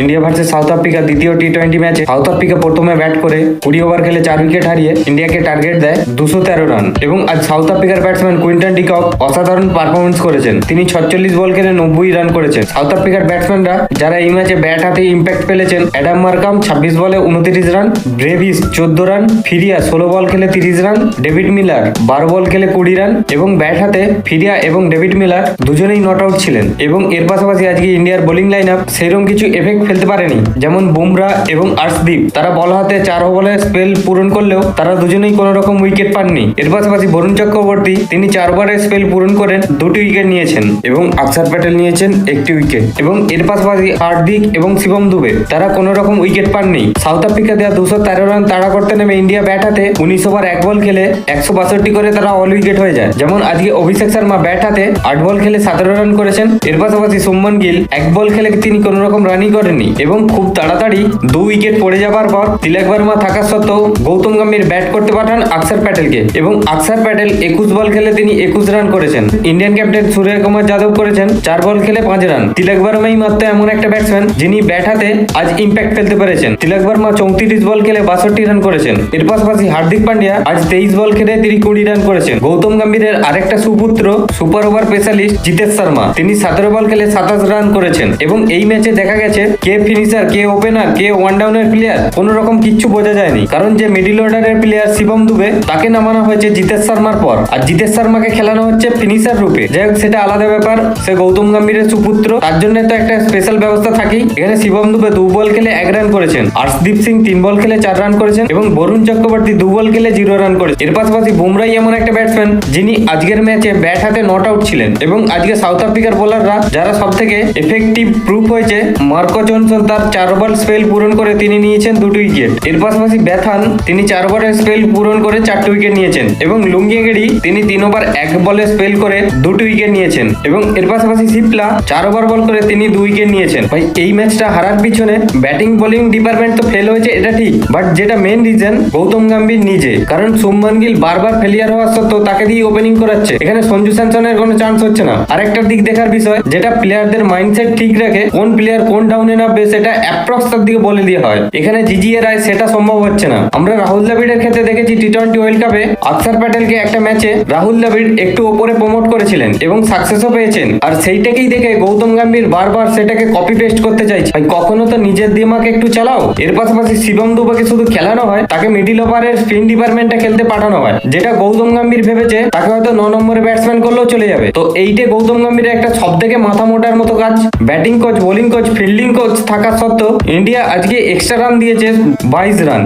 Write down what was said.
India versus south Africa দ্বিতীয় টি-20 ম্যাচে south Africa প্রথমে ব্যাট করে 20 ওভার খেলে 4 উইকেট হারিয়ে ইন্ডিয়াকে টার্গেট দেয় 213 রান। এবং আজ সাউথ আফ্রিকার ব্যাটসম্যান কুইন্টন ডি কক অসাধারণ পারফরমেন্স করেছেন। তিনি 46 বল খেলে 90 রান করেছেন। সাউথ আফ্রিকার ব্যাটসম্যানরা যারা এই ম্যাচে ব্যাট হাতে ইম্প্যাক্ট ফেলেছেন, অ্যাডাম মার্কাম 26 বলে 29 রান, ব্রেভিস 14 রান, ফিরিয়া 16 বল খেলে 30 রান, ডেভিড মিলার 12 বল খেলে 20 রান। এবং ব্যাট হাতে ফিরিয়া এবং ডেভিড মিলার দুজনেই নট আউট ছিলেন। এবং এর পাশাপাশি আজকে ইন্ডিয়ার বোলিং লাইন আপ সেরকম কিছু এফেক্ট ফেলতে পারেনি, যেমন বুমরা এবং আর্শদীপ তারা বল হাতে 4 ওভারে স্পেল পূরণ করলেও তারা দুজনেই কোনো রকম উইকেট পাননি। এর পাশাপাশি বরুণ চক্রবর্তী তিনি 4 ওভারে স্পেল পূরণ করেন 2টি উইকেট নিয়েছেন এবং অক্ষর প্যাটেল নিয়েছেন 1টি উইকেট। এবং এর পাশাপাশি হার্দিক এবং শিবম দুবে তারা কোনো রকম উইকেট পাননি। সাউথ আফ্রিকা দেওয়া 213 রান তাড়া করতে নেমে ইন্ডিয়া ব্যাট হাতে 19 ওভার 1 বল খেলে 162 করে তারা অল উইকেট হয়ে যায়। যেমন আজকে অভিষেক শর্মা ব্যাট হাতে 8 বল খেলে 17 রান করেছেন। এর পাশাপাশি শুভমান গিল 1 বল খেলে তিনি কোনো রকম রানই করেননি। এবং খুব তাড়াতাড়ি 2 উইকেট পড়ে যাবার পর তিলক বর্মা থাকা সত্ত্বেও গৌতম গম্ভীর ব্যাট করতে পাঠান অক্ষর প্যাটেলকে এবং অক্ষর প্যাটেল 21 বল খেলে তিনি 21 রান করেছেন। ইন্ডিয়ান ক্যাপ্টেন সূর্য কুমার যাদব করেছেন 4 বল খেলে 5 রান। তিলক বর্মাই মাত্র এমন একটা ব্যাটসম্যান যিনি ব্যাট হাতে আজ ইম্প্যাক্ট ফেলতে পেরেছেন। তিলক বর্মা 34 বল খেলে 62 রান করেছেন। এর পাশাপাশি হার্দিক পান্ডিয়া আজ 23 বল খেলে তিনি 20 রান করেছেন। গৌতম গম্ভীরের আরেকটা সুপুত্র super over specialist Jitesh Sharma তিনি 17 বল খেলে 27 রান করেছেন। এবং এই ম্যাচে দেখা গেছে কে ফিনিশার, কে ওপেনার, কে ওয়ান ডাউনের প্লেয়ার কোনো রকম কিচ্ছু বোঝা যায়নি, কারণ যে মিডিল অর্ডারের প্লেয়ার শিবম দুবে তাকে নামানো হয়েছে জিতেশ শর্মার পর, আর জিতেশ শর্মাকে খেলানো হচ্ছে ফিনিশার রূপে। যাই হোক, সেটা আলাদা ব্যাপার, সে গৌতম গম্ভীরের সুপুত্র, তার জন্য তো একটা স্পেশাল ব্যবস্থা থাকেই। এখানে শিবম দুবে 2 বল খেলে 1 রান করেছেন, আর্শদীপ সিং 3 বল খেলে 4 রান করেছেন এবং বরুণ চক্রবর্তী 2 বল খেলে 0 রান করেছেন। এর পাশাপাশি বুমরাই এমন একটা ব্যাটসম্যান যিনি আজকের ম্যাচে ব্যাট হাতে নট আউট ছিলেন। এবং আজকে সাউথ আফ্রিকার বোলাররা যারা সব থেকে এফেক্টিভ প্রুফ হয়েছে, মার্কো জনসন তার 4 ওভার স্পেল পূরণ করে তিনি নিয়েছেন 2টি উইকেট। এর পাশাপাশি বেথান তিনি 4 ওভারের স্পেল পূরণ করে 4টি উইকেট নিয়েছেন এবং লুঙ্গিগেড়ি তিনি 3 ওভার 1 বলে স্পেল করে 2টি উইকেট নিয়েছেন। এবং এর পাশাপাশি সিপলা 4 ওভার বল করে তিনি 2 উইকেট নিয়েছেন। ভাই এই ম্যাচটা হারার পিছনে ব্যাটিং বোলিং ডিপার্টমেন্ট তো ফেল হয়েছে, এটা ঠিক, বাট যেটা মেন রিজন গৌতম গম্ভীর নিজে, কারণ শুভমান গিল বারবার ফেলিয়ার হওয়ার সত্ত্বেও তাকে দিয়ে ওপেনিং করাচ্ছে। এখানে সঞ্জু স্যামসনের কোনো চান্স হচ্ছে না। আরেকটা দিক দেখার বিষয়, যেটা প্লেয়ারদের মাইন্ডসেট ঠিক রাখে, কোন প্লেয়ার কোন ডাউনে নামবে সেটা অ্যাপ্রক্স তার দিকে বলে দেওয়া হয়। এখানে জিজিএ রায় সেটা সম্ভব হচ্ছে না। আমরা রাহুল দ্রাবিড়ের ক্ষেত্রে দেখেছি টি-20 ওয়ার্ল্ড কাপে অক্ষর প্যাটেলকে একটা ম্যাচে রাহুল দ্রাবিড় একটু ওপরে প্রমোট করেছিলেন এবং সাকসেসও পেয়েছেন, আর সেইটাকেই দেখে গৌতম গম্ভীর বারবার সেটাকে কপি পেস্ট করতে চাইছে। ভাই কখনো তো নিজের দিমাগে একটু চালাও। এর পাশাপাশি শিবম দুবেকে শুধু খেলানো হয়, তাকে মিডিল ওভারের স্পিন ডিপার্টমেন্টে খেলতে পাঠানো হয়, যেটা গৌতম গম্ভীর ভেবেছে তাকে হয়তো 9 নম্বরে ব্যাটসম্যান করলেও চলে যাবে। তো এইটা গৌতম গম্ভীরের একটা সব থেকে মাথা মোটার মতো কাজ। Batting coach, bowling coach, fielding coach থাকা সত্ত্বেও ইন্ডিয়া আজকে এক্সট্রা রান দিয়েছে 22 রান।